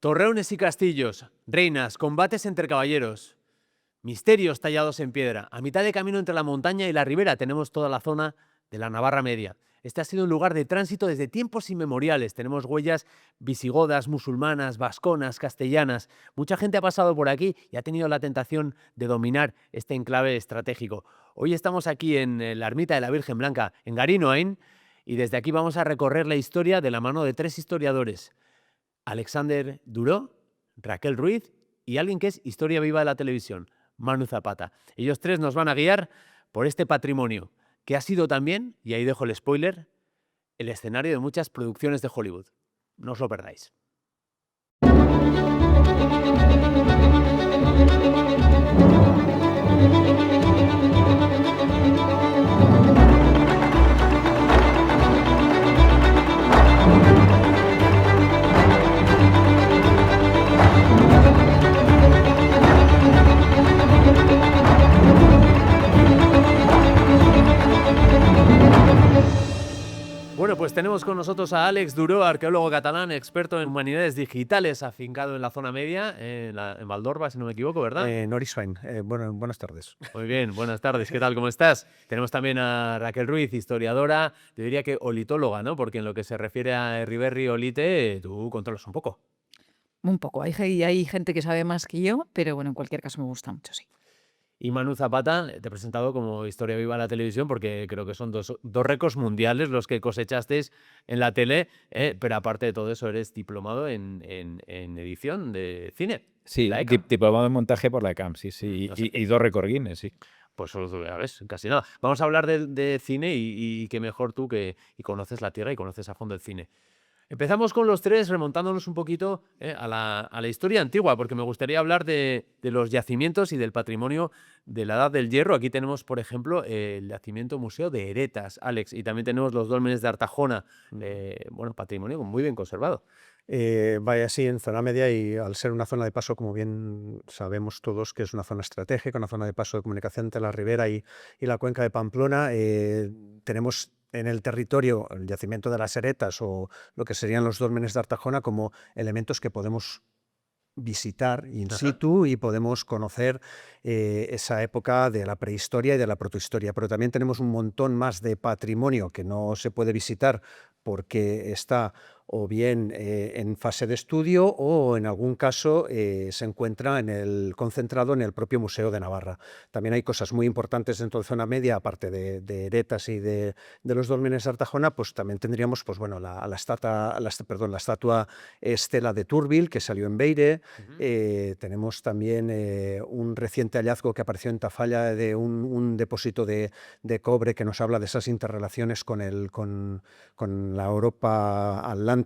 Torreones y castillos, reinas, combates entre caballeros, misterios tallados en piedra. A mitad de camino entre la montaña y la ribera tenemos toda la zona de la Navarra Media. Este ha sido un lugar de tránsito desde tiempos inmemoriales. Tenemos huellas visigodas, musulmanas, vasconas, castellanas. Mucha gente ha pasado por aquí y ha tenido la tentación de dominar este enclave estratégico. Hoy estamos aquí en la ermita de la Virgen Blanca, en Garinoain, y desde aquí vamos a recorrer la historia de la mano de tres historiadores: Alexander Duró, Raquel Ruiz y alguien que es historia viva de la televisión, Manu Zapata. Ellos tres nos van a guiar por este patrimonio, que ha sido también, y ahí dejo el spoiler, el escenario de muchas producciones de Hollywood. No os lo perdáis. Bueno, pues tenemos con nosotros a Àlex Duró, arqueólogo catalán, experto en humanidades digitales, afincado en la zona media, en Valdorba, si no me equivoco, ¿verdad? En Orisvain. Buenas tardes. Muy bien, buenas tardes, ¿qué tal? ¿Cómo estás? Tenemos también a Raquel Ruiz, historiadora, yo diría que olitóloga, ¿no? Porque en lo que se refiere a Erriberri, Olite, tú controlas un poco. Un poco. Hay gente que sabe más que yo, pero bueno, en cualquier caso me gusta mucho, sí. Y Manu Zapata, te he presentado como historia viva de la televisión porque creo que son dos récords mundiales los que cosechasteis en la tele, pero aparte de todo eso eres diplomado en edición de cine. Sí, la ECAM. diplomado en montaje por la ECAM, sí. No sé. Y 2 récord Guinness, sí. Pues solo, ya ves, casi nada. Vamos a hablar de cine y qué mejor tú que conoces la tierra y conoces a fondo el cine. Empezamos con los tres remontándonos un poquito a la historia antigua, porque me gustaría hablar de los yacimientos y del patrimonio de la Edad del Hierro. Aquí tenemos, por ejemplo, el yacimiento Museo de Eretas, Àlex, y también tenemos los dólmenes de Artajona, bueno, patrimonio muy bien conservado. Vaya, sí, en zona media, y al ser una zona de paso, como bien sabemos todos, que es una zona estratégica, una zona de paso de comunicación entre la ribera y la cuenca de Pamplona, tenemos en el territorio el yacimiento de las Eretas o lo que serían los dólmenes de Artajona como elementos que podemos visitar in situ y podemos conocer esa época de la prehistoria y de la protohistoria. Pero también tenemos un montón más de patrimonio que no se puede visitar porque está o bien en fase de estudio o en algún caso se encuentra concentrado en el propio Museo de Navarra. También hay cosas muy importantes dentro de zona media, aparte de Eretas y de los dólmenes de Artajona, pues también tendríamos pues, bueno, la estatua Estela de Turbil, que salió en Beire. Tenemos también un reciente hallazgo que apareció en Tafalla de un depósito de cobre que nos habla de esas interrelaciones con la Europa atlántica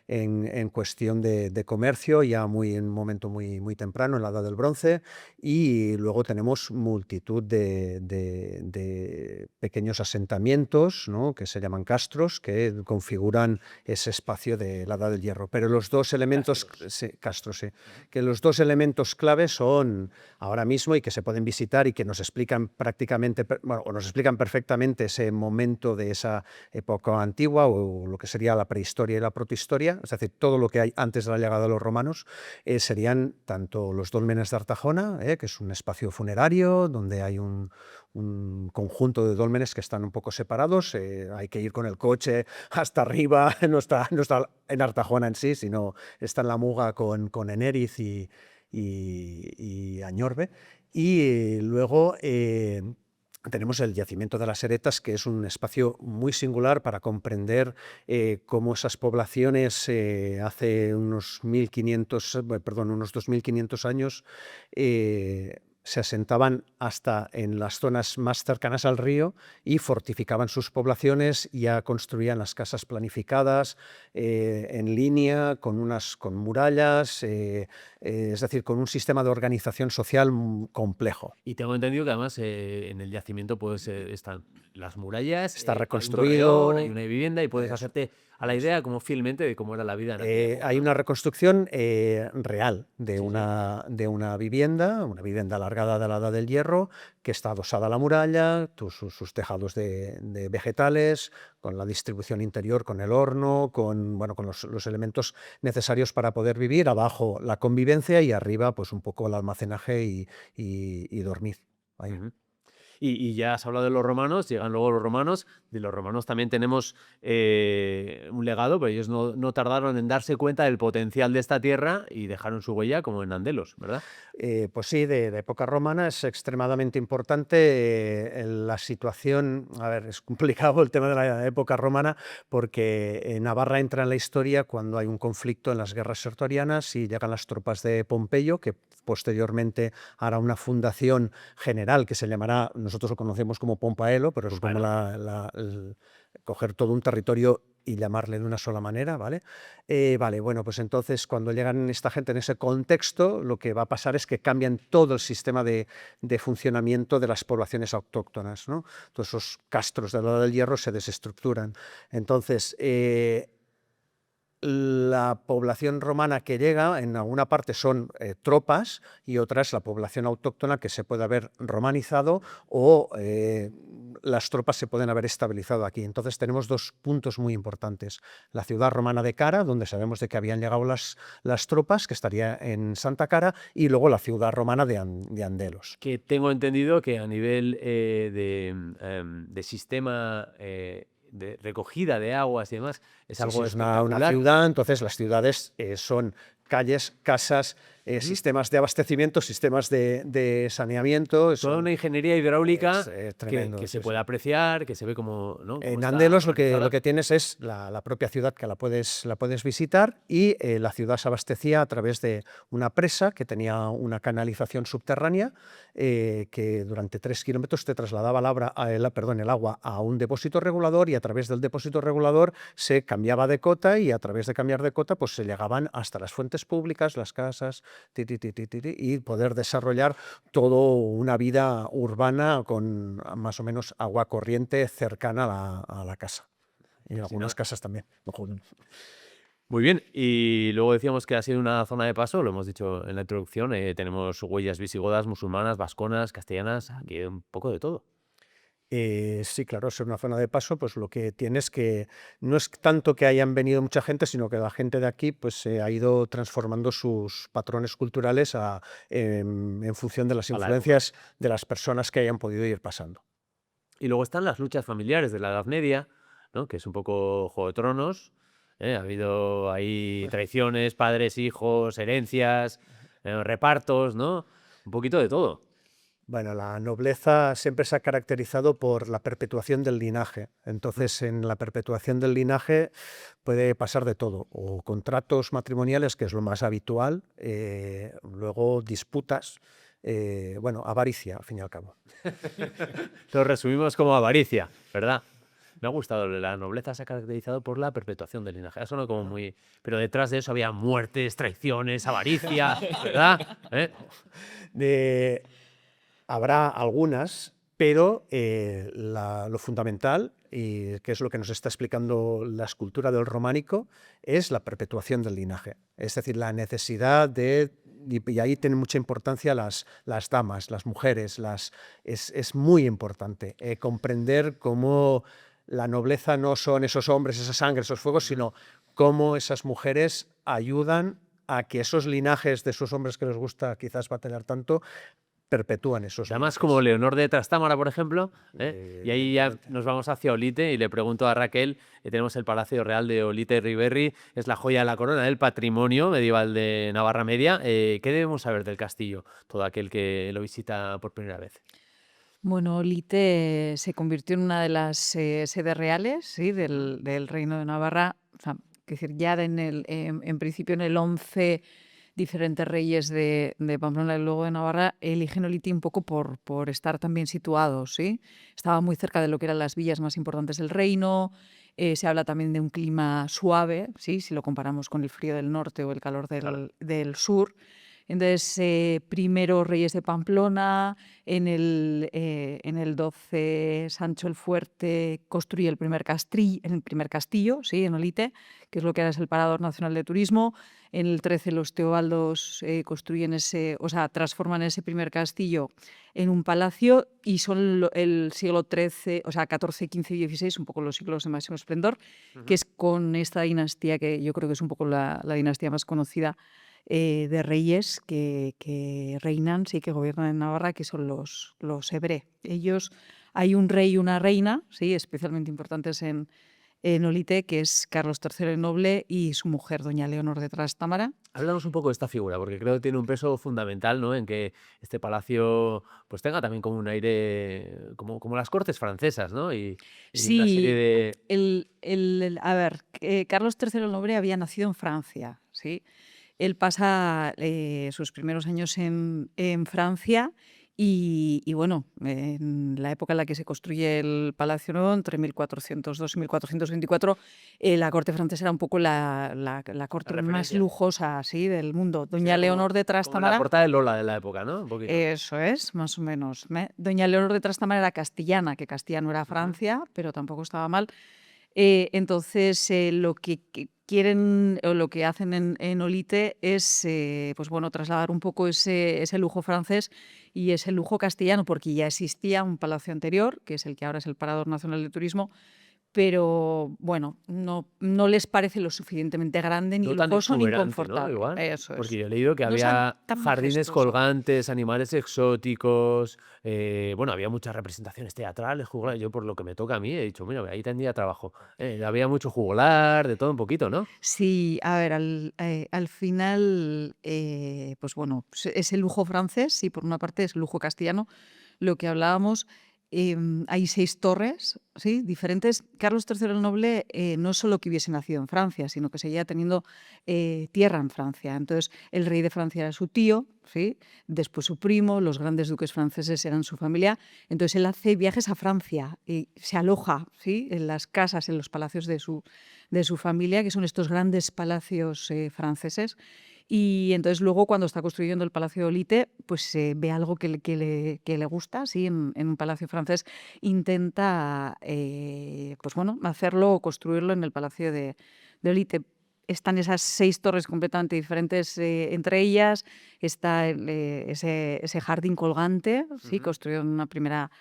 en cuestión de comercio, ya en un momento muy temprano, en la Edad del Bronce. Y luego tenemos multitud de pequeños asentamientos, ¿no?, que se llaman castros, que configuran ese espacio de la Edad del Hierro. Pero los dos elementos, que los dos elementos claves son ahora mismo y que se pueden visitar y que nos explican perfectamente ese momento de esa época antigua o lo que sería la prehistoria y la protohistoria, es decir, todo lo que hay antes de la llegada de los romanos, serían tanto los dólmenes de Artajona, que es un espacio funerario donde hay un conjunto de dólmenes que están un poco separados, hay que ir con el coche hasta arriba, no está en Artajona en sí, sino está en la Muga con Enériz y Añorbe. Y luego tenemos el yacimiento de las Eretas, que es un espacio muy singular para comprender cómo esas poblaciones hace unos 2.500 años se asentaban hasta en las zonas más cercanas al río y fortificaban sus poblaciones, ya construían las casas planificadas en línea, con murallas, es decir, con un sistema de organización social complejo. Y tengo entendido que además en el yacimiento están las murallas, Está hay un reconstruido. torreón, hay una vivienda y puedes hacerte a la idea como fielmente de cómo era la vida en aquella época. Hay una reconstrucción real de una vivienda alargada de la Edad del Hierro, que está adosada a la muralla, sus tejados de vegetales, con la distribución interior, con el horno, con los elementos necesarios para poder vivir, abajo la convivencia y arriba pues un poco el almacenaje y dormir. Ahí. Ujú. Y ya has hablado de los romanos, llegan luego los romanos. De los romanos también tenemos un legado, pero ellos no tardaron en darse cuenta del potencial de esta tierra y dejaron su huella como en Andelos, ¿verdad? Pues sí, de época romana es extremadamente importante la situación. A ver, es complicado el tema de la época romana porque Navarra entra en la historia cuando hay un conflicto en las guerras sertorianas y llegan las tropas de Pompeyo, que posteriormente hará una fundación general que se llamará, nosotros lo conocemos como Pompaelo, pero es como coger todo un territorio y llamarle de una sola manera, ¿vale? Bueno, pues entonces cuando llegan esta gente en ese contexto, lo que va a pasar es que cambian todo el sistema de funcionamiento de las poblaciones autóctonas, ¿no? Todos esos castros de la Edad del Hierro se desestructuran. Entonces, la población romana que llega, en alguna parte son tropas y otra es la población autóctona que se puede haber romanizado o las tropas se pueden haber estabilizado aquí. Entonces tenemos dos puntos muy importantes. La ciudad romana de Cara, donde sabemos de que habían llegado las tropas, que estaría en Santa Cara, y luego la ciudad romana de Andelos. Que tengo entendido que a nivel de sistema de recogida de aguas y demás, es algo Es una espectacular. ciudad, entonces las ciudades son calles, casas, sistemas de abastecimiento, sistemas de saneamiento. Toda una ingeniería hidráulica tremendo, que sí, se puede apreciar, que se ve como, ¿no? cómo En está Andelos lo organizada. que tienes es la propia ciudad que la puedes visitar y la ciudad se abastecía a través de una presa que tenía una canalización subterránea que durante 3 kilómetros te trasladaba el agua a un depósito regulador y a través del depósito regulador se cambiaba de cota y a través de cambiar de cota pues se llegaban hasta las fuentes públicas, las casas y poder desarrollar toda una vida urbana con más o menos agua corriente cercana a la casa. Y algunas casas también. Muy bien, y luego decíamos que ha sido una zona de paso, lo hemos dicho en la introducción, tenemos huellas visigodas, musulmanas, vasconas, castellanas, aquí hay un poco de todo. Sí, claro, ser una zona de paso, pues lo que tiene es que no es tanto que hayan venido mucha gente, sino que la gente de aquí pues se ha ido transformando sus patrones culturales en función de las A la influencias de las personas que hayan podido ir pasando. Y luego están las luchas familiares de la Edad Media, ¿no? Que es un poco Juego de Tronos. Ha habido ahí traiciones, padres, hijos, herencias, repartos, ¿no? Un poquito de todo. Bueno, la nobleza siempre se ha caracterizado por la perpetuación del linaje. Entonces, en la perpetuación del linaje puede pasar de todo, o contratos matrimoniales, que es lo más habitual, luego disputas, avaricia, al fin y al cabo. Lo resumimos como avaricia, ¿verdad? Me ha gustado, la nobleza se ha caracterizado por la perpetuación del linaje. Eso no como muy... Pero detrás de eso había muertes, traiciones, avaricia, ¿verdad? Habrá algunas, pero lo fundamental, y que es lo que nos está explicando la escultura del románico, es la perpetuación del linaje. Es decir, la necesidad de... Y ahí tienen mucha importancia las damas, las mujeres. Es muy importante comprender cómo la nobleza no son esos hombres, esa sangre, esos fuegos, sino cómo esas mujeres ayudan a que esos linajes de esos hombres que les gusta quizás batallar tanto, perpetúan esos Damas linajes. como Leonor de Trastámara, por ejemplo, y ahí ya nos vamos hacia Olite y le pregunto a Raquel, tenemos el Palacio Real de Olite Riberri, es la joya de la corona del patrimonio medieval de Navarra Media. ¿Qué debemos saber del castillo, todo aquel que lo visita por primera vez? Bueno, Olite se convirtió en una de las sedes reales, ¿sí? del Reino de Navarra. O sea, es decir, ya en principio en el 11 diferentes reyes de Pamplona y luego de Navarra eligen Olite un poco por estar también situados, ¿sí? Estaba muy cerca de lo que eran las villas más importantes del reino. Se habla también de un clima suave, ¿sí? Si lo comparamos con el frío del norte o el calor del sur. Entonces, primero Reyes de Pamplona, en el 12 Sancho el Fuerte construye el primer castillo, ¿sí? En Olite, que es lo que ahora es el Parador Nacional de Turismo. En el 13 los Teobaldos transforman ese primer castillo en un palacio y son el siglo XIII, o sea, XIV, XV y XVI, un poco los siglos de máximo esplendor, que es con esta dinastía que yo creo que es un poco la dinastía más conocida de reyes que reinan, sí, que gobiernan en Navarra, que son los Ebre. Ellos, hay un rey y una reina, sí, especialmente importantes en Olite, que es Carlos III el Noble y su mujer, doña Leonor de Trastámara. Háblanos un poco de esta figura, porque creo que tiene un peso fundamental, ¿no? En que este palacio pues tenga también como un aire, como las cortes francesas, ¿no? Y una serie Sí, de... a ver, Carlos III el Noble había nacido en Francia, ¿sí? Él pasa sus primeros años en Francia y bueno, en la época en la que se construye el Palacio Nuevo, entre 1402 y 1424, la corte francesa era un poco la corte más referencia. lujosa, ¿sí? Del mundo. Doña Sería Leonor de como la Trastámara, portada de Lola de la época, ¿no? Un poquito. eso es, más o menos. Doña Leonor de Trastámara era castellana, que Castilla no era Francia, pero tampoco estaba mal. Entonces, lo que quieren o lo que hacen en Olite es pues bueno, trasladar un poco ese lujo francés y ese lujo castellano, porque ya existía un palacio anterior, que es el que ahora es el Parador Nacional de Turismo, pero bueno, no les parece lo suficientemente grande, ni No tan lujoso, ni exuberante, ¿no? confortable. Igual. Eso Porque es. yo he leído que No había tan jardines majestuoso. colgantes, animales exóticos, bueno, había muchas representaciones teatrales, juglares. Yo por lo que me toca a mí he dicho, mira, ahí tendría trabajo. Había mucho juglar, de todo un poquito, ¿no? Sí, a ver, al final, pues bueno, es el lujo francés y por una parte es el lujo castellano, lo que hablábamos. Hay 6 torres, ¿sí? Diferentes. Carlos III el Noble no solo que hubiese nacido en Francia, sino que seguía teniendo tierra en Francia. Entonces, el rey de Francia era su tío, ¿sí? Después su primo, los grandes duques franceses eran su familia. Entonces, él hace viajes a Francia y se aloja, ¿sí? En las casas, en los palacios de su familia, que son estos grandes palacios franceses. Y entonces luego cuando está construyendo el Palacio de Olite, pues ve algo que le gusta, ¿sí? En un palacio francés, intenta pues bueno, hacerlo o construirlo en el Palacio de Olite. Están esas 6 torres completamente diferentes entre ellas, está ese jardín colgante, ¿sí? Construido en una primera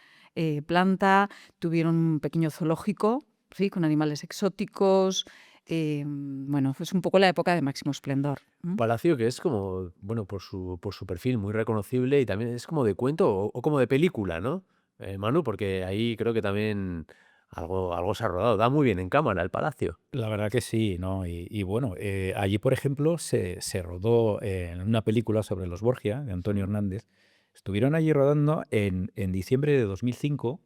planta, tuvieron un pequeño zoológico, ¿sí? Con animales exóticos. Bueno, es un poco la época de máximo esplendor. Palacio que es como, bueno, por su perfil muy reconocible y también es como de cuento o como de película, ¿no? Manu, porque ahí creo que también algo se ha rodado. Da muy bien en cámara el palacio. La verdad que sí, ¿no? Y bueno, allí, por ejemplo, se rodó en una película sobre los Borgia, de Antonio Hernández. Estuvieron allí rodando en diciembre de 2005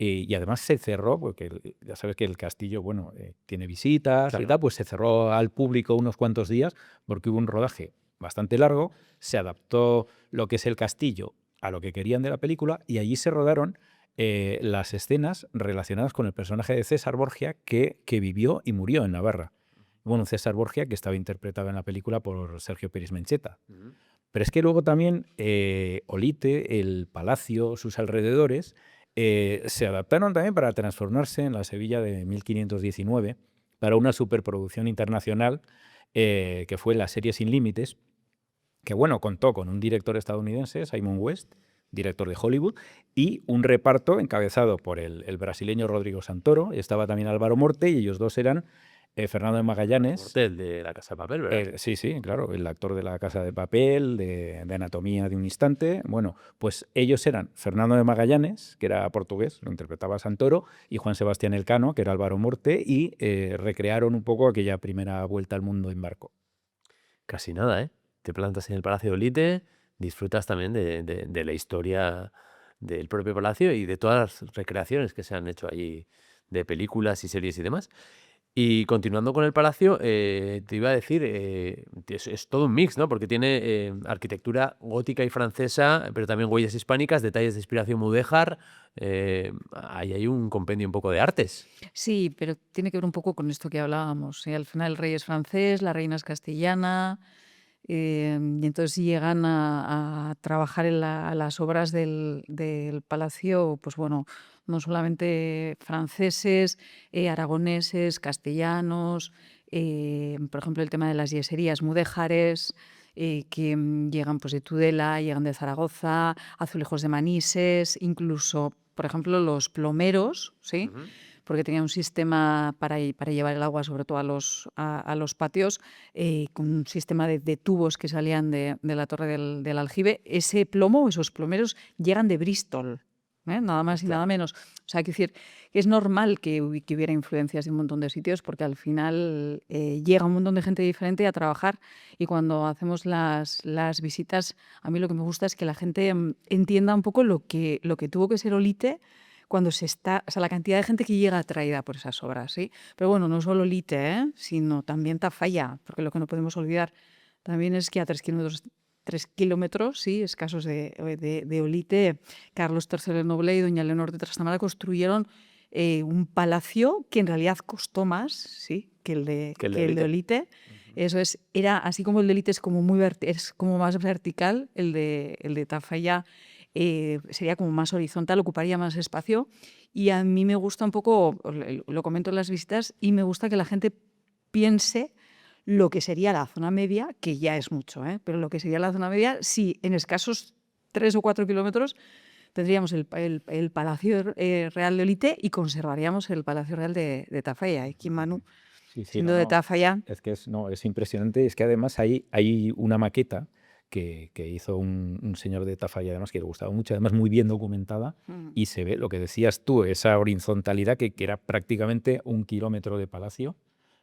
y además se cerró, porque ya sabes que el castillo, bueno, tiene visitas y Claro. tal, pues se cerró al público unos cuantos días porque hubo un rodaje bastante largo, se adaptó lo que es el castillo a lo que querían de la película y allí se rodaron las escenas relacionadas con el personaje de César Borgia que vivió y murió en Navarra. Bueno, César Borgia que estaba interpretado en la película por Sergio Pérez Mencheta. Pero es que luego también Olite, el palacio, sus alrededores, se adaptaron también para transformarse en la Sevilla de 1519 para una superproducción internacional que fue la serie Sin Límites, que bueno, contó con un director estadounidense, Simon West, director de Hollywood, y un reparto encabezado por el brasileño Rodrigo Santoro, estaba también Álvaro Morte, y ellos dos eran Fernando de Magallanes. Mortel de La Casa de Papel, ¿verdad? Sí, sí, claro, el actor de La Casa de Papel, de Anatomía de un Instante. Bueno, pues ellos eran Fernando de Magallanes, que era portugués, lo interpretaba Santoro, y Juan Sebastián Elcano, que era Álvaro Morte, y recrearon un poco aquella primera vuelta al mundo en barco. Casi nada, ¿eh? Te plantas en el Palacio de Olite, disfrutas también de la historia del propio palacio y de todas las recreaciones que se han hecho allí de películas y series y demás. Y continuando con el palacio, te iba a decir, es todo un mix, ¿no? Porque tiene arquitectura gótica y francesa, pero también huellas hispánicas, detalles de inspiración mudéjar. Ahí hay un compendio un poco de artes. Sí, pero tiene que ver un poco con esto que hablábamos. Al final el rey es francés, la reina es castellana. Y entonces llegan a trabajar en las obras del palacio, pues bueno, no solamente franceses, aragoneses, castellanos, por ejemplo, el tema de las yeserías mudéjares, que llegan pues de Tudela, llegan de Zaragoza, azulejos de Manises, incluso, por ejemplo, los plomeros, ¿sí? Ujú. Porque tenía un sistema para llevar el agua, sobre todo a los patios, con un sistema de tubos que salían de la torre del aljibe. Ese plomo, esos plomeros, llegan de Bristol, nada más y nada menos. O sea, quiero decir, es normal que hubiera influencias de un montón de sitios, porque al final llega un montón de gente diferente a trabajar, y cuando hacemos las visitas, a mí lo que me gusta es que la gente entienda un poco lo que tuvo que ser Olite cuando o sea, la cantidad de gente que llega atraída por esas obras, ¿sí? Pero bueno, no solo Olite, sino también Tafalla, porque lo que no podemos olvidar también es que a 3 kilómetros, sí, escasos de Olite, Carlos III el Noble y doña Leonor de Trastamara construyeron un palacio que en realidad costó más, sí, que el de Olite. Eso es, era así como el de Olite es como es como más vertical, el de Tafalla sería como más horizontal, ocuparía más espacio, y a mí me gusta un poco, lo comento en las visitas, y me gusta que la gente piense lo que sería la zona media, que ya es mucho, pero lo que sería la zona media, si en escasos 3 o 4 kilómetros tendríamos el Palacio Real de Olite y conservaríamos el Palacio Real de Tafalla. Aquí Manu, Sí, siendo de Tafalla. Es que es impresionante. Es que además hay una maqueta que hizo un señor de Tafalla, además, que le gustaba mucho, además muy bien documentada, y se ve lo que decías tú, esa horizontalidad que era prácticamente 1 kilómetro de palacio.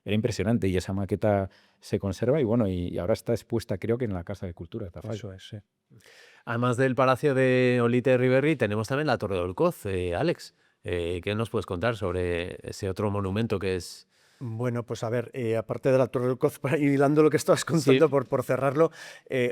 Era impresionante, y esa maqueta se conserva, y bueno, y ahora está expuesta, creo que en la Casa de Cultura de Tafalla. Eso es, sí. Además del Palacio de Olite Riverri, tenemos también la Torre de Olcoz. Alex, ¿qué nos puedes contar sobre ese otro monumento que es? Bueno, pues a ver, aparte de la Torre del Coz, para ir hilando lo que estabas Sí. contando, por cerrarlo,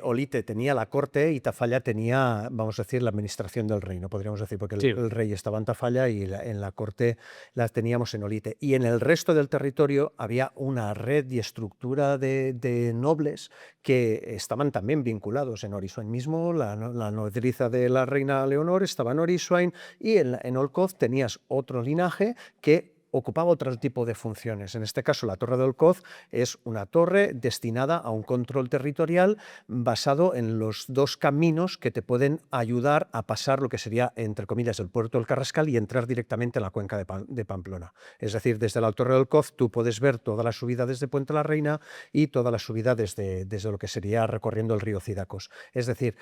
Olite tenía la corte y Tafalla tenía, vamos a decir, la administración del reino, podríamos decir, porque Sí. el rey estaba en Tafalla y en la corte la teníamos en Olite. Y en el resto del territorio había una red y estructura de nobles que estaban también vinculados en Orissuain mismo. La nodriza de la reina Leonor estaba en Orissuain, y en Olcoz tenías otro linaje que ocupaba otro tipo de funciones. En este caso, la Torre de Olcoz es una torre destinada a un control territorial basado en los 2 caminos que te pueden ayudar a pasar lo que sería, entre comillas, el puerto del Carrascal y entrar directamente en la cuenca de Pamplona. Es decir, desde la Torre de Olcoz tú puedes ver toda la subida desde Puente la Reina y toda la subida desde lo que sería recorriendo el río Cidacos. Es decir,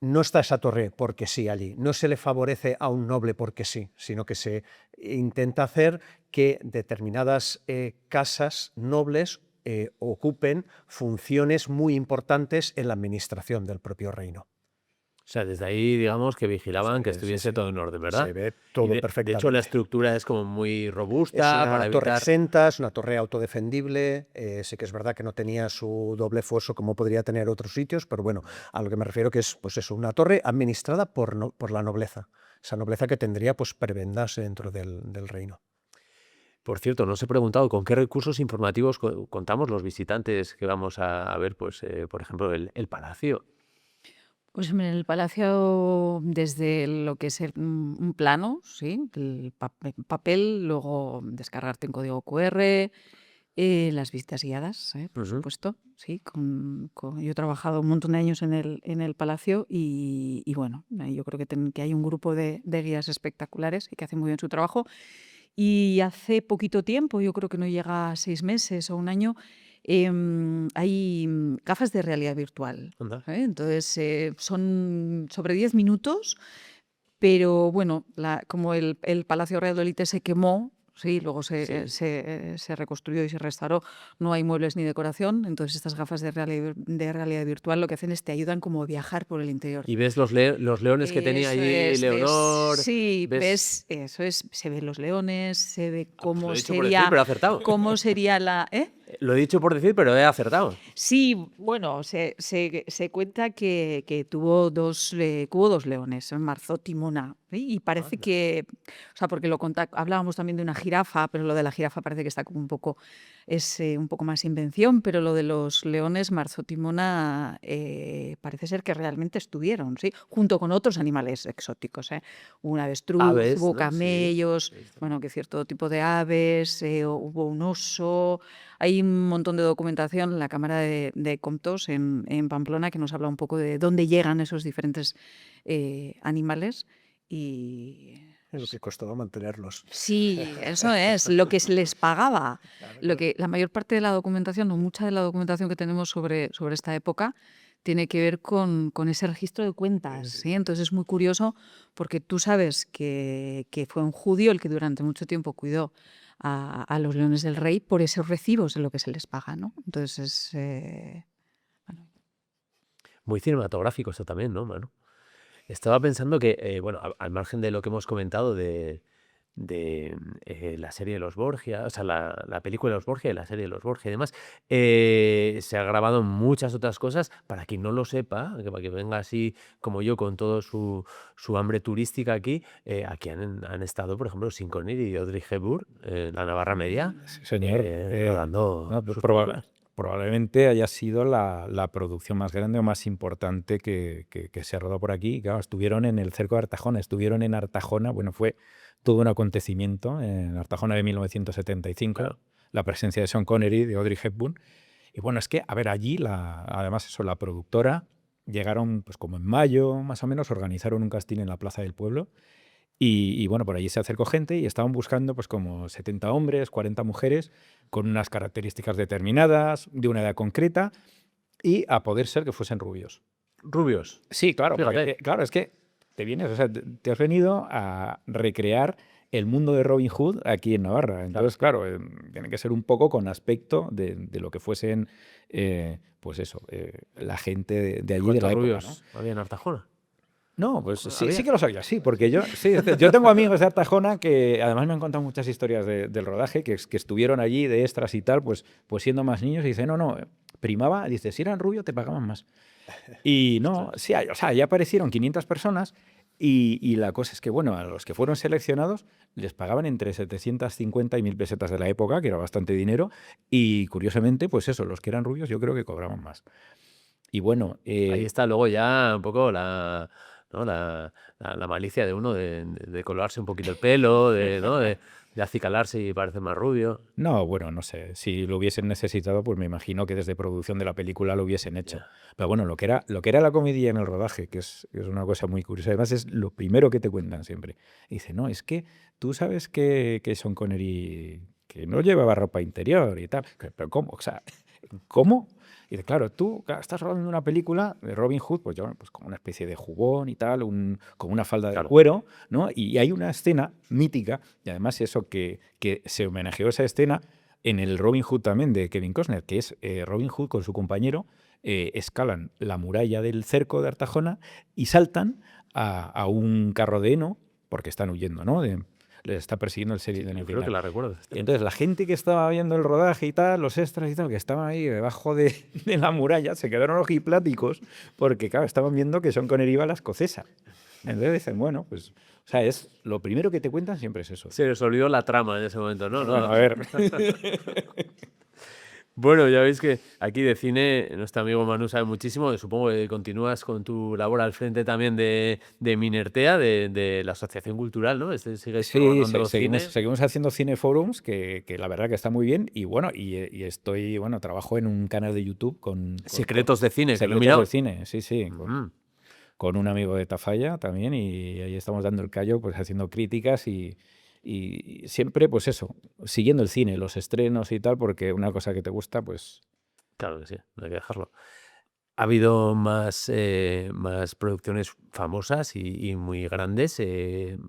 no está esa torre porque sí allí, no se le favorece a un noble porque sí, sino que se intenta hacer que determinadas casas nobles ocupen funciones muy importantes en la administración del propio reino. O sea, desde ahí, digamos, que vigilaban que Sí, estuviese sí. todo en orden, ¿verdad? Se ve Y todo de hecho, perfectamente. la estructura es como muy Es robusta una para torre evitar... exenta, es una torre autodefendible. Sí que es verdad que no tenía su doble foso como podría tener otros sitios, pero bueno, a lo que me refiero que es, pues eso, una torre administrada por la nobleza, esa nobleza que tendría pues prebendas dentro del reino. Por cierto, no os he preguntado con qué recursos informativos contamos los visitantes que vamos a ver, pues, por ejemplo, el palacio. Pues en el palacio, desde lo que es un plano, ¿sí? El papel, luego descargarte un código QR, las visitas guiadas, por Ujú. supuesto, sí. Yo he trabajado un montón de años en el palacio, y bueno, yo creo que hay un grupo de guías espectaculares y que hacen muy bien su trabajo. Y hace poquito tiempo, yo creo que no llega a 6 meses o un año, hay gafas de realidad virtual. Anda. Entonces, son sobre 10 minutos, pero bueno, como el Palacio Real de Olite se quemó, sí, luego Sí. se reconstruyó y se restauró, no hay muebles ni decoración, entonces estas gafas de realidad virtual lo que hacen es te ayudan como a viajar por el interior. Y ves los leones que tenía Eso allí es, Leonor. sí, ves... eso es, se ven los leones, se ve Ah, pues lo cómo he dicho por decir, pero he acertado. cómo sería Lo he dicho por decir, pero he acertado. Sí, bueno, se cuenta que tuvo hubo dos leones, Marzot y Mona, ¿sí? Y parece Anda. que, o sea, porque hablábamos también de una jirafa, pero lo de la jirafa parece que está como es un poco más invención, pero lo de los leones, Marzot y Mona, parece ser que realmente estuvieron, ¿sí? Junto con otros animales exóticos, ¿eh? Hubo un avestruz, Aves, hubo ¿no? Sí. camellos, Sí, está. bueno, que cierto tipo de aves, hubo un oso. Hay un montón de documentación en la Cámara de Comptos en Pamplona que nos habla un poco de dónde llegan esos diferentes animales y Es lo que costó mantenerlos. sí, eso es lo que se les pagaba. Claro, Lo claro. que la mayor parte de la documentación o mucha de la documentación que tenemos sobre esta época tiene que ver con ese registro de cuentas, Sí. ¿sí? Entonces es muy curioso porque tú sabes que fue un judío el que durante mucho tiempo cuidó a los leones del rey por esos recibos de lo que se les paga, ¿no? Entonces bueno, Muy cinematográfico esto también, ¿no, Manu? Estaba pensando que, bueno, al margen de lo que hemos comentado de la serie de los Borgia, o sea, la película de los Borgia y la serie de los Borgia y demás, se ha grabado muchas otras cosas. Para quien no lo sepa, para que venga así como yo con todo su hambre turística aquí han estado, por ejemplo, Sean Connery y Audrey Hepburn, la Navarra Media, Sí, señor. rodando No, sus películas. probablemente haya sido la producción más grande o más importante que se ha rodado por aquí. Claro, estuvieron en el cerco de Artajona, estuvieron en Artajona, bueno, fue todo un acontecimiento en Artajona de 1975, Claro. la presencia de Sean Connery, de Audrey Hepburn. Y bueno, es que, a ver, allí, además eso, la productora, llegaron pues como en mayo, más o menos, organizaron un casting en la Plaza del Pueblo. Y bueno, por allí se acercó gente y estaban buscando pues como 70 hombres, 40 mujeres, con unas características determinadas, de una edad concreta, y a poder ser que fuesen rubios. Rubios, Sí, claro, porque fíjate. claro, es que te vienes, o sea, te has venido a recrear el mundo de Robin Hood aquí en Navarra. Entonces, claro, tiene que ser un poco con aspecto de lo que fuesen, pues eso, la gente de allí de ¿Cuántos la época, ¿no? rubios había en Artajona? No, pues sí, ¿Había? sí que lo sabía, sí, porque yo tengo amigos de Artajona que además me han contado muchas historias del rodaje, que estuvieron allí de extras y tal, pues siendo más niños, y dice, no, primaba, dice, si eran rubios te pagaban más. Y no, Ostras. sí, o sea, ya aparecieron 500 personas y la cosa es que, bueno, a los que fueron seleccionados les pagaban entre 750 y 1000 pesetas de la época, que era bastante dinero, y curiosamente, pues eso, los que eran rubios yo creo que cobraban más. Y bueno, Ahí está luego ya un poco ¿no? la malicia de uno de colorarse un poquito el pelo, ¿no? de acicalarse y parecer más rubio. no, bueno, no sé, si lo hubiesen necesitado, pues me imagino que desde producción de la película lo hubiesen hecho. Ya. Pero bueno, lo que era la comedia en el rodaje, que es una cosa muy curiosa, además es lo primero que te cuentan siempre. Dice, no, es que tú sabes que Sean Connery que no llevaba ropa interior y tal. Pero ¿cómo? O sea, ¿cómo? Y dice, claro, tú estás rodando una película de Robin Hood, pues yo, pues como una especie de jubón y tal, con una falda de Claro. cuero, ¿no? Y hay una escena mítica, y además eso que se homenajeó esa escena en el Robin Hood también de Kevin Costner, que es Robin Hood con su compañero, escalan la muralla del cerco de Artajona y saltan a un carro de heno, porque están huyendo, ¿no? Les está persiguiendo el Sí, serie en yo el creo que final. la recuerdo. Y entonces la gente que estaba viendo el rodaje y tal, los extras y tal, que estaban ahí debajo de la muralla, se quedaron ojipláticos porque, claro, estaban viendo que Sean Connery iba a la escocesa. Entonces dicen, bueno, pues, o sea, lo primero que te cuentan siempre es eso. Se les olvidó la trama en ese momento, ¿no? Bueno, a ver. Bueno, ya veis que aquí de cine nuestro amigo Manu sabe muchísimo. Supongo que continúas con tu labor al frente también de Minertea, de la Asociación Cultural, ¿no? Sigues Sí, programando cine. seguimos haciendo cineforums, que la verdad que está muy bien. Y bueno, y estoy, bueno, trabajo en un canal de YouTube con Secretos de cine, que lo he Secretos mirado. del Cine, sí, con un amigo de Tafalla también, y ahí estamos dando el callo, pues haciendo críticas y siempre, pues eso, siguiendo el cine, los estrenos y tal, porque una cosa que te gusta, pues Claro que sí, no hay que dejarlo. Ha habido más producciones famosas y muy grandes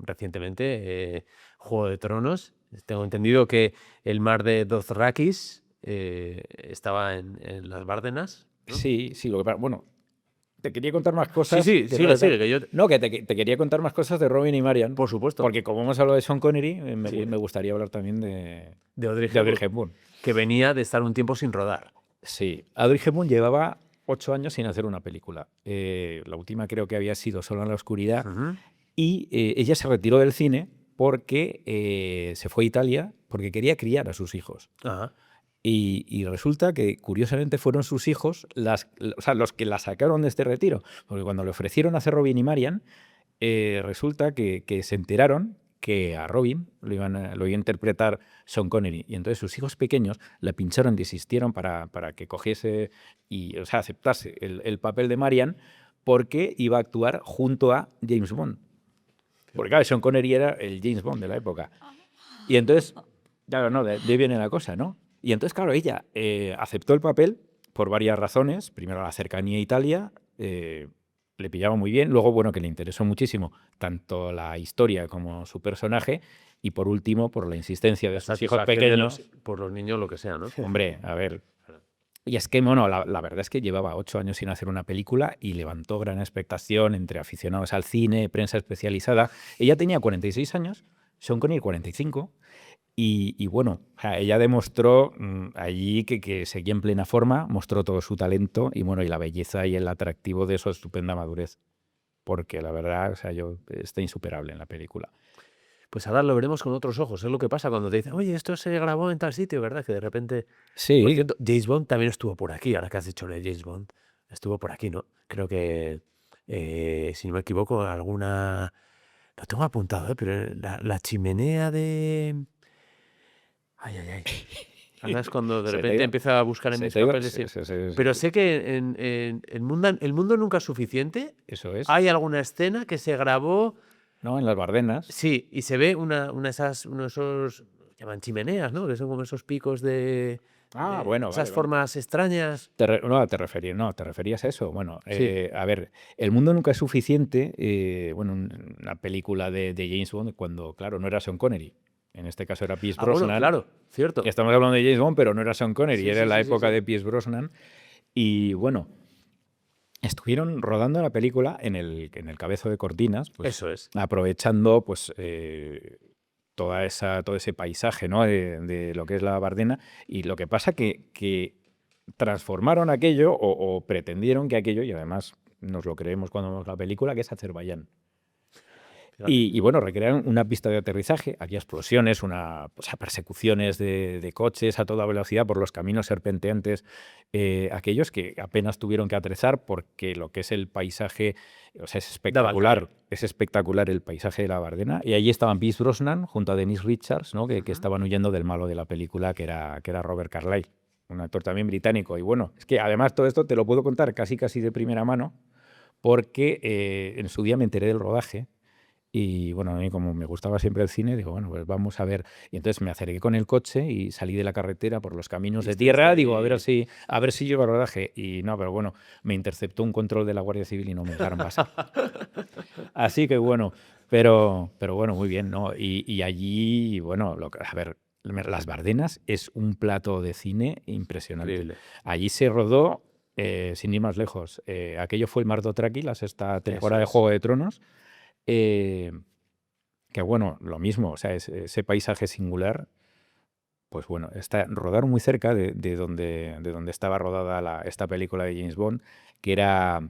recientemente. Juego de Tronos. Tengo entendido que el mar de Dothraki estaba en las Bárdenas, ¿no? sí, lo que pasa, bueno, te quería contar más Sí, cosas. sí, que sigue, no- sigue, que yo... No, que te quería contar más cosas de Robin y Marian. Por supuesto. Porque como hemos hablado de Sean Connery, me, Sí. me gustaría hablar también De Audrey de Audrey Hepburn, Hepburn. que venía de estar un tiempo sin rodar. Sí, Audrey Hepburn llevaba 8 años sin hacer una película. La última creo que había sido Sola en la oscuridad. Ujú. Y ella se retiró del cine porque se fue a Italia porque quería criar a sus hijos. Ajá. Y resulta que, curiosamente, fueron sus hijos o sea, los que la sacaron de este retiro. Porque cuando le ofrecieron hacer Robin y Marian, resulta que se enteraron que a Robin lo iba a interpretar Sean Connery. Y entonces sus hijos pequeños la pincharon y insistieron para que cogiese y, o sea, aceptase el papel de Marian porque iba a actuar junto a James Bond. Porque claro, Sean Connery era el James Bond de la época. Y entonces, claro, no, de ahí viene la cosa, ¿no? Y entonces, claro, ella aceptó el papel por varias razones. Primero, la cercanía a Italia, le pillaba muy bien. Luego, bueno, que le interesó muchísimo tanto la historia como su personaje. Y por último, por la insistencia de sus hijos Satisfacción de pequeños. por los niños, lo que sea, ¿no? Hombre, a ver. Y es que, bueno, la verdad es que llevaba 8 años sin hacer una película y levantó gran expectación entre aficionados al cine, prensa especializada. Ella tenía 46 años, Sean Connery 45. Y bueno, o sea, ella demostró allí que seguía en plena forma, mostró todo su talento y bueno, y la belleza y el atractivo de su estupenda madurez. Porque la verdad, o sea, está insuperable en la película. Pues ahora lo veremos con otros ojos. Es lo que pasa cuando te dicen, oye, esto se grabó en tal sitio, ¿verdad? Que de repente... Por Sí, cierto, James Bond también estuvo por aquí. Ahora que has dicho de James Bond, estuvo por aquí, ¿no? Creo que, si no me equivoco, alguna... Lo tengo apuntado, ¿eh? Pero la chimenea de... Ay, ay, ay. Ahora es cuando de Se te ha repente ido- empieza a buscar en se mis te ha ido- papeles. se- Y... se- se- Pero sé que en el mundo nunca es suficiente. Eso es. Hay alguna escena que se grabó... ¿No? En las Bardenas. Sí, y se ve uno de esos, llaman chimeneas, ¿no? Que son como esos picos de Bueno, esas vale. formas extrañas. No, te referías a eso. Bueno, Sí. a ver, El mundo nunca es suficiente. Bueno, una película de James Bond cuando, claro, no era Sean Connery. En este caso era Pierce Ah, bueno, Brosnan. claro, cierto. Estamos hablando de James Bond, pero no era Sean Connery, Sí, era sí, la sí, sí, época sí. de Pierce Brosnan. Y bueno, estuvieron rodando la película en el cabezo de cortinas, pues, Eso es. aprovechando pues, todo ese paisaje, ¿no? de lo que es la Bardena. Y lo que pasa que transformaron aquello o pretendieron que aquello, y además nos lo creemos cuando vemos la película, que es Azerbaiyán. Fíjate. Y bueno, recrearon una pista de aterrizaje, había explosiones, o sea, persecuciones de coches a toda velocidad por los caminos serpenteantes, aquellos que apenas tuvieron que aterrizar porque lo que es el paisaje, o sea, es espectacular el paisaje de la Bardena. Y allí estaban Pierce Brosnan junto a Denise Richards, ¿no? que estaban huyendo del malo de la película, que era Robert Carlyle, un actor también británico. Y bueno, es que además todo esto te lo puedo contar casi de primera mano porque en su día me enteré del rodaje. Y bueno, a mí como me gustaba siempre el cine, digo, bueno, pues vamos a ver. Y entonces me acerqué con el coche y salí de la carretera por los caminos Y de estuviste tierra, digo, ahí. a ver si llego al rodaje. Y no, pero bueno, me interceptó un control de la Guardia Civil y no me dejaron pasar. Así que bueno, pero bueno, muy bien, ¿no? Y allí, bueno, a ver, Las Bardenas es un plato de cine impresionante. Increíble. Allí se rodó, sin ir más lejos, aquello fue el Mar Dothraki, la sexta temporada de es. Juego de Tronos. Que bueno, lo mismo, o sea, ese paisaje singular, pues bueno, rodaron muy cerca de donde estaba rodada esta película de James Bond, que era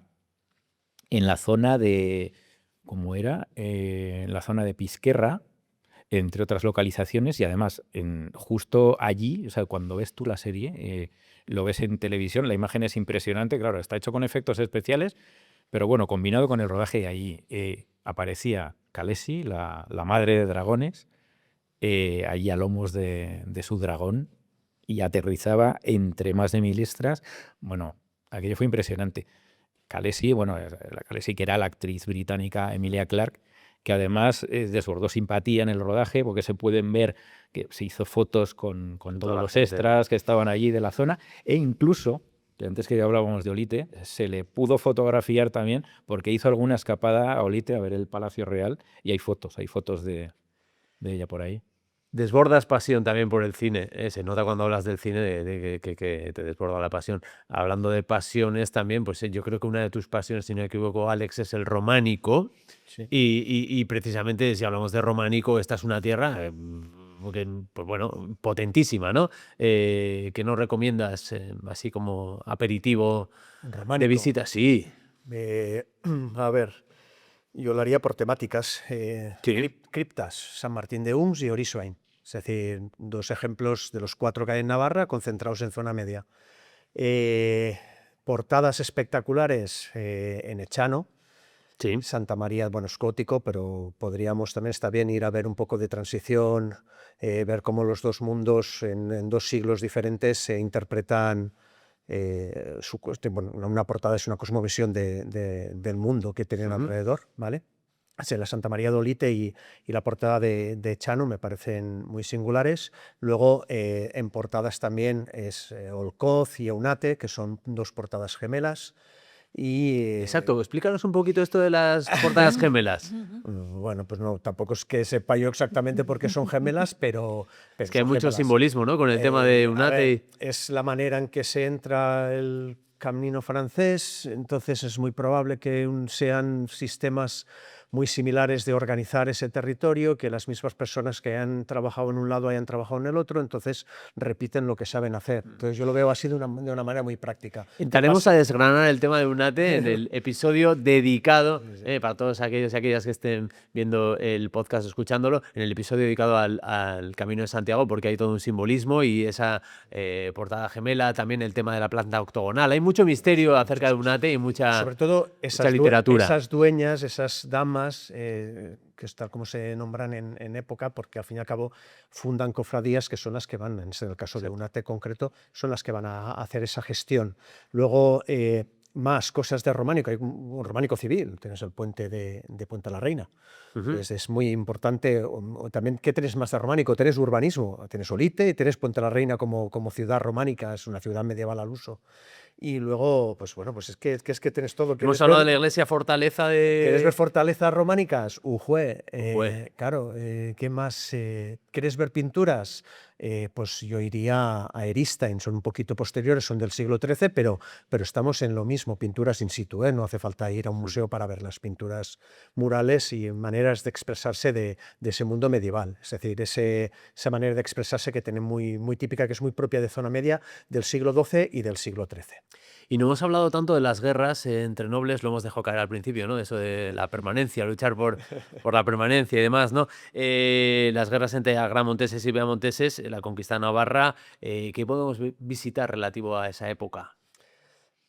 en la zona de, ¿cómo era? En la zona de Pisquerra, entre otras localizaciones, y además justo allí, o sea, cuando ves tú la serie, lo ves en televisión, la imagen es impresionante, claro, está hecho con efectos especiales, pero bueno, combinado con el rodaje de allí, aparecía Khaleesi, la madre de dragones, allí a lomos de su dragón, y aterrizaba entre más de 1000 extras. Bueno, aquello fue impresionante. Khaleesi, bueno, la Khaleesi que era la actriz británica Emilia Clarke, que además desbordó simpatía en el rodaje, porque se pueden ver que se hizo fotos con Con toda todos la los gente. extras que estaban allí de la zona, e incluso, que antes que hablábamos de Olite, se le pudo fotografiar también, porque hizo alguna escapada a Olite a ver el Palacio Real, y hay fotos de ella por ahí. Desbordas pasión también por el cine. Se nota cuando hablas del cine que te desborda la pasión. Hablando de pasiones también, pues yo creo que una de tus pasiones, si no me equivoco, Alex, es el románico. Sí. Y precisamente si hablamos de románico, esta es una tierra pues bueno, potentísima, ¿no? ¿Qué nos recomiendas así como aperitivo de Románico. visita? Sí. A ver, yo lo haría por temáticas. Sí. Criptas, San Martín de Uns y Orissoain. Es decir, 2 ejemplos de los 4 que hay en Navarra concentrados en zona media. Portadas espectaculares en Echano. Sí. Santa María, bueno, es gótico, pero podríamos también, está bien ir a ver un poco de transición, ver cómo los 2 mundos en 2 siglos diferentes se interpretan. Bueno, una portada es una cosmovisión del mundo que tienen alrededor, ¿vale? Sí, la Santa María de Olite y la portada de Chano me parecen muy singulares. Luego, en portadas también es Olcoz y Eunate, que son 2 portadas gemelas. Y, Exacto, explícanos un poquito esto de las portadas gemelas. bueno, pues no, tampoco es que sepa yo exactamente por qué son gemelas, pero Es que hay son mucho gemelas. simbolismo, ¿no? Con el tema de A Eunate. ver, es la manera en que se entra el camino francés, entonces es muy probable que sean sistemas muy similares de organizar ese territorio, que las mismas personas que han trabajado en un lado hayan trabajado en el otro, entonces repiten lo que saben hacer. Entonces yo lo veo así de una manera muy práctica. Entraremos a desgranar el tema de Eunate en el episodio dedicado, para todos aquellos y aquellas que estén viendo el podcast, escuchándolo, en el episodio dedicado al Camino de Santiago, porque hay todo un simbolismo y esa portada gemela, también el tema de la planta octogonal. Hay mucho misterio acerca de Eunate y mucha, sobre todo mucha literatura. esas dueñas, esas damas, que es tal como se nombran en época, porque al fin y al cabo fundan cofradías que son las que van, en el caso de Eunate concreto, son las que van a hacer esa gestión. Luego, más cosas de románico, hay un románico civil, tienes el puente de Puente la Reina. Es muy importante. También, ¿qué tenés más de románico? Tenés urbanismo, tienes Olite, tienes Puente la Reina como ciudad románica, es una ciudad medieval al uso. Y luego, pues bueno, pues es que tienes todo. Hemos hablado de la iglesia fortaleza de... ¿Quieres ver fortalezas románicas? Ujue. Ujue. Claro, ¿qué más? ¿Quieres ver pinturas? Pues yo iría a Eristain, son un poquito posteriores, son del siglo XIII, pero estamos en lo mismo, pinturas in situ, no hace falta ir a un museo para ver las pinturas murales y maneras de expresarse de ese mundo medieval. Es decir, esa manera de expresarse que tiene muy, muy típica, que es muy propia de zona media del siglo XII y del siglo XIII. Y no hemos hablado tanto de las guerras entre nobles, lo hemos dejado caer al principio, ¿no? De eso de la permanencia, luchar por la permanencia y demás, ¿no? Las guerras entre agramonteses y beamonteses, la conquista de Navarra, ¿qué podemos visitar relativo a esa época?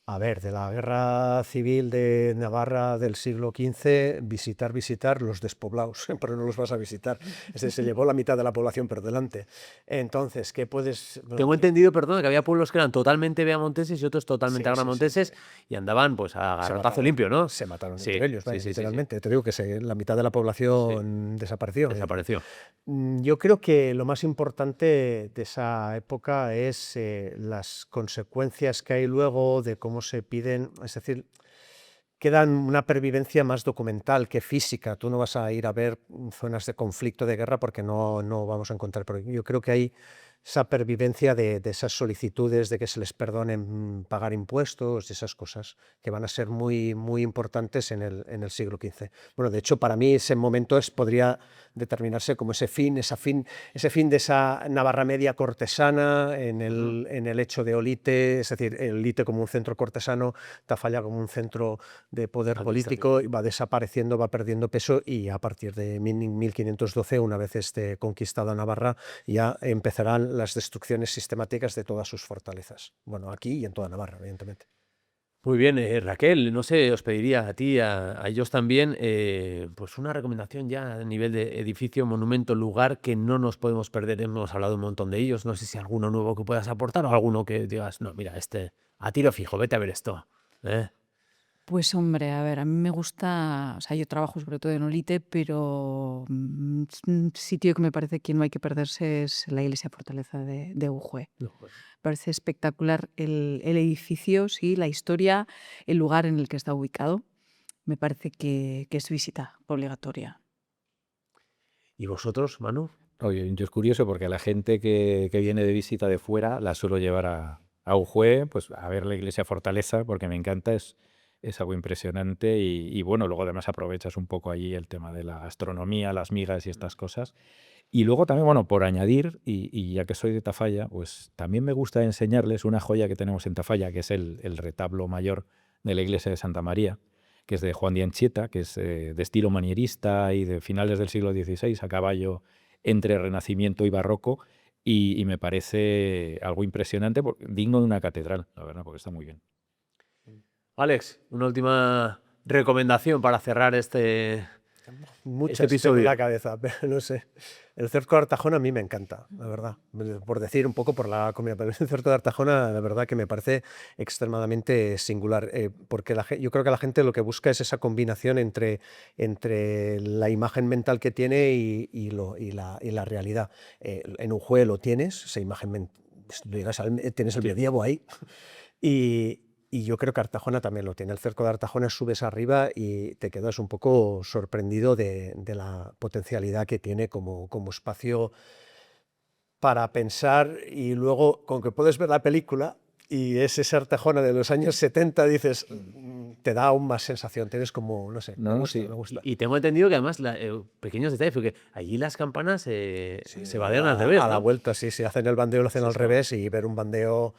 A ver, de la guerra civil de Navarra del siglo XV, visitar los despoblados, pero no los vas a visitar. Se llevó la mitad de la población por delante. Entonces, ¿qué puedes...? Tengo entendido, perdón, que había pueblos que eran totalmente beamonteses y otros totalmente Sí, agramonteses y andaban pues a garrotazo limpio, ¿no? Se mataron Sí, entre ellos, sí, sí, literalmente. Te digo que la mitad de la población desapareció. Desapareció. Yo creo que lo más importante de esa época es las consecuencias que hay luego de cómo se piden, es decir, quedan una pervivencia más documental que física. Tú no vas a ir a ver zonas de conflicto, de guerra, porque no vamos a encontrar. Pero yo creo que hay esa pervivencia de esas solicitudes de que se les perdonen pagar impuestos, esas cosas que van a ser muy, muy importantes en el siglo XV. Bueno, de hecho, para mí ese momento podría determinarse como ese fin de esa Navarra media cortesana en el hecho de Olite, es decir, Olite como un centro cortesano, Tafalla como un centro de poder político, y va desapareciendo, va perdiendo peso, y a partir de 1512, una vez esté conquistada Navarra, ya empezarán las destrucciones sistemáticas de todas sus fortalezas. Bueno, aquí y en toda Navarra, evidentemente. Muy bien, Raquel, no sé, os pediría a ti, a ellos también, pues una recomendación ya a nivel de edificio, monumento, lugar que no nos podemos perder. Hemos hablado un montón de ellos, no sé si alguno nuevo que puedas aportar o alguno que digas, no, mira, a tiro fijo, vete a ver esto. Pues hombre, a ver, a mí me gusta, o sea, yo trabajo sobre todo en Olite, pero un sitio que me parece que no hay que perderse es la iglesia fortaleza de Ujue. No, pues, Parece espectacular el edificio, sí, la historia, el lugar en el que está ubicado. Me parece que es visita obligatoria. ¿y vosotros, Manu? Oye, yo es curioso porque a la gente que viene de visita de fuera la suelo llevar a Ujue, pues a ver la iglesia fortaleza, porque me encanta, es algo impresionante y bueno, luego además aprovechas un poco allí el tema de la astronomía, las migas y estas cosas. Y luego también, bueno, por añadir, y ya que soy de Tafalla, pues también me gusta enseñarles una joya que tenemos en Tafalla, que es el retablo mayor de la iglesia de Santa María, que es de Juan de Anchieta, que es de estilo manierista y de finales del siglo XVI, a caballo entre Renacimiento y Barroco, y me parece algo impresionante, digno de una catedral, la verdad, porque está muy bien. Alex, una última recomendación para cerrar este Muchas episodio. tengo en la cabeza, pero no sé. El cerco de Artajona a mí me encanta, la verdad. Por decir un poco por la comida, pero el cerco de Artajona, la verdad que me parece extremadamente singular, porque yo creo que la gente lo que busca es esa combinación entre la imagen mental que tiene y la realidad. En un juego lo tienes, esa imagen, tienes el medievo ahí. Y yo creo que Artajona también lo tiene. El cerco de Artajona subes arriba y te quedas un poco sorprendido de la potencialidad que tiene como espacio para pensar, y luego con que puedes ver la película y es esa Artajona de los años 70, dices, te da aún más sensación, tienes como, no sé, No, me gusta, sí. me gusta. Y tengo entendido que además, pequeños detalles, porque allí las campanas se bandean al revés, A la ¿no? vuelta, sí, hacen el bandeo, lo hacen Sí, al sí. revés, y ver un bandeo,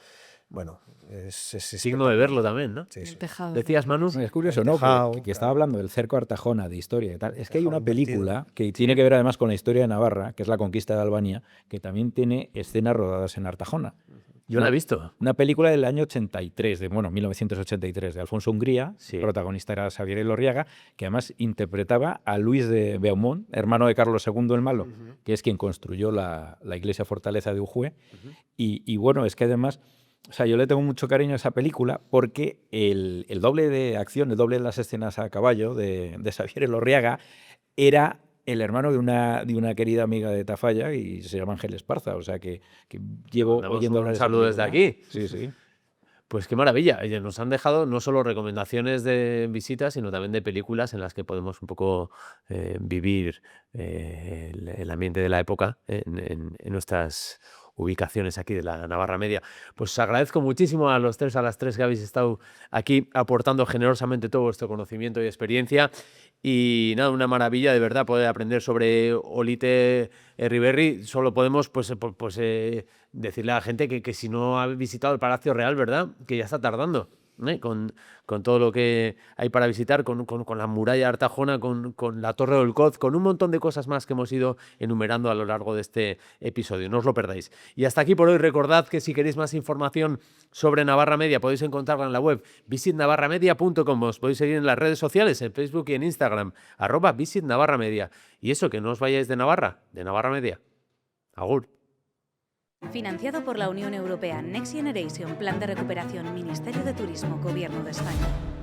bueno, es Signo de verlo también, ¿no? Sí, El sí. tejado. Decías, Manu. Es curioso, El ¿no? tejado, Que claro. estaba hablando del cerco de Artajona, de historia y tal. Es que hay tejado una invertido. película que tiene que ver además con la historia de Navarra, que es La conquista de Albania, que también tiene escenas rodadas en Artajona. Yo la he visto. Una película del año 83, 1983, de Alfonso Hungría. Sí. El protagonista era Xavier Elorriaga, que además interpretaba a Luis de Beaumont, hermano de Carlos II el Malo, que es quien construyó la iglesia fortaleza de Ujue. Y bueno, es que además, o sea, yo le tengo mucho cariño a esa película porque el doble de acción, el doble de las escenas a caballo de Xavier Elorriaga era el hermano de una querida amiga de Tafalla y se llama Ángel Esparza, o sea que llevo Mandamos oyendo hablar un de esa saludo desde película. aquí. Sí, sí. Pues qué maravilla. Oye, nos han dejado no solo recomendaciones de visitas, sino también de películas en las que podemos un poco vivir el ambiente de la época en nuestras ubicaciones aquí de la Navarra Media. Pues os agradezco muchísimo a las tres que habéis estado aquí aportando generosamente todo vuestro conocimiento y experiencia. Y nada, una maravilla de verdad poder aprender sobre Olite Herriberri. Solo podemos decirle a la gente que si no ha visitado el Palacio Real, ¿verdad? Que ya está tardando, ¿eh? Con todo lo que hay para visitar, con la muralla de Artajona, con la Torre del Coz, con un montón de cosas más que hemos ido enumerando a lo largo de este episodio. No os lo perdáis. Y hasta aquí por hoy. Recordad que si queréis más información sobre Navarra Media podéis encontrarla en la web visitnavarramedia.com. Os podéis seguir en las redes sociales, en Facebook y en Instagram, @visitnavarramedia. Y eso, que no os vayáis de Navarra Media. Agur. Financiado por la Unión Europea Next Generation, Plan de Recuperación, Ministerio de Turismo, Gobierno de España.